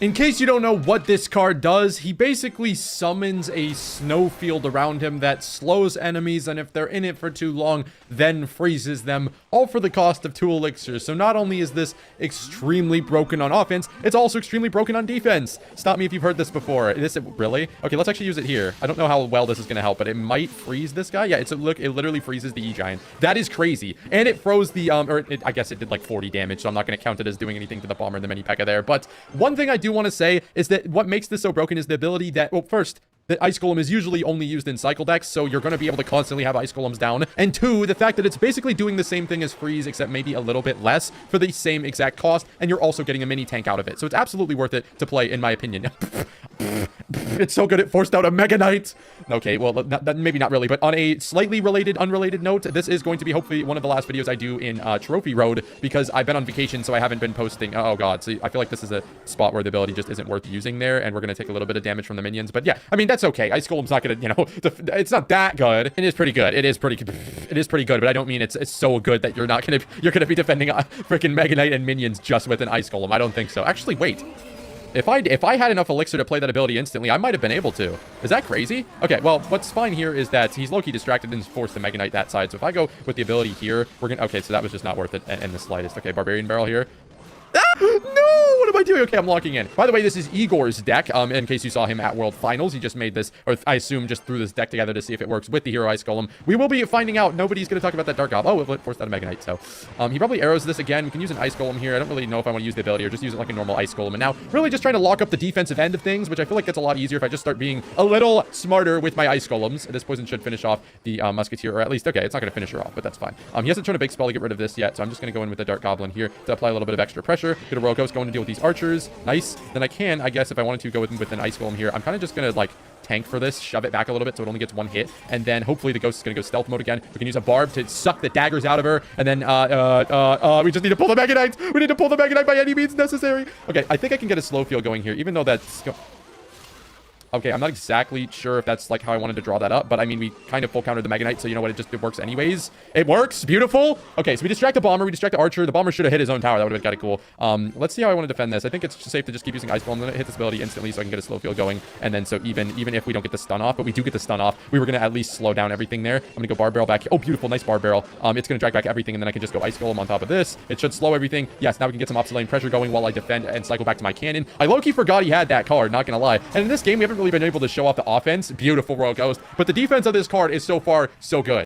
In case you don't know what this card does, he basically summons a snow field around him that slows enemies, and if they're in it for too long, then freezes them, all for the cost of 2 elixirs. So not only is this extremely broken on offense, it's also extremely broken on defense. Stop me if you've heard this before. Really? Okay, let's actually use it here. I don't know how well this is going to help, but it might freeze this guy. Yeah, it literally freezes the E-Giant. That is crazy. And it froze the, I guess it did like 40 damage, so I'm not going to count it as doing anything to the bomber and the mini P.E.K.K.A there. But one thing I do want to say is that what makes this so broken is the ability that, well, first, that Ice Golem is usually only used in cycle decks, so you're going to be able to constantly have Ice Golems down. And 2, the fact that it's basically doing the same thing as Freeze, except maybe a little bit less for the same exact cost, and you're also getting a mini tank out of it. So it's absolutely worth it to play, in my opinion. It's so good it forced out a Mega Knight. Okay, well, maybe not really, but on a slightly unrelated note, this is going to be hopefully one of the last videos I do in Trophy Road, because I've been on vacation, so I haven't been posting. Oh god, so I feel like this is a spot where the ability just isn't worth using there, and we're going to take a little bit of damage from the minions. But yeah, I mean, that's okay. Ice Golem's not going to, you know, it's not that good. It is pretty good. It is pretty good, but I don't mean it's so good that you're going to be defending freaking Mega Knight and minions just with an Ice Golem. I don't think so. Actually, wait. If I had enough elixir to play that ability instantly, I might have been able to. Is that crazy? Okay, well, what's fine here is that he's low-key distracted and forced the Mega Knight that side. So if I go with the ability here, we're gonna... Okay, so that was just not worth it in the slightest. Okay, Barbarian Barrel here. Ah, no! What am I doing? Okay, I'm locking in. By the way, this is Igor's deck. In case you saw him at World Finals, he just made this, or I assume just threw this deck together to see if it works with the Hero Ice Golem. We will be finding out. Nobody's going to talk about that Dark Goblin. Oh, it forced out a Mega Knight, so. He probably arrows this again. We can use an Ice Golem here. I don't really know if I want to use the ability or just use it like a normal Ice Golem. And now, really just trying to lock up the defensive end of things, which I feel like gets a lot easier if I just start being a little smarter with my Ice Golems. This poison should finish off the Musketeer, or at least, okay, it's not going to finish her off, but that's fine. He hasn't shown a big spell to get rid of this yet, so I'm just going to go in with the Dark Goblin here to apply a little bit of extra pressure. Get a Royal Ghost going to deal with these archers. Nice. Then I guess, if I wanted to go with an Ice Golem here, I'm kind of just going to, like, tank for this, shove it back a little bit so it only gets 1 hit, and then hopefully the Ghost is going to go stealth mode again. We can use a Barb to suck the daggers out of her, and then, we just need to pull the Mega Knight. We need to pull the Mega Knight by any means necessary. Okay, I think I can get a slow field going here, even though that's... Okay, I'm not exactly sure if that's like how I wanted to draw that up, but I mean, we kind of full countered the Mega Knight, so you know what, it works anyways. It works! Beautiful! Okay, so we distract the Bomber, we distract the Archer. The Bomber should have hit his own tower. That would have been kind of cool. Let's see how I want to defend this. I think it's safe to just keep using Ice Golem. I'm going to hit this ability instantly so I can get a slow field going, and then so even if we don't get the stun off, but we do get the stun off, we were going to at least slow down everything there. I'm going to go Bar Barrel back. Oh, beautiful, nice Bar Barrel. It's going to drag back everything, and then I can just go Ice Golem on top of this. It should slow everything. Yes, now we can get some opposite lane pressure going while I defend and cycle back to my cannon. I low-key forgot he had that card, not going to lie. And in this game, we haven't really been able to show off the offense. Beautiful Royal Ghost. But the defense of this card is so far so good.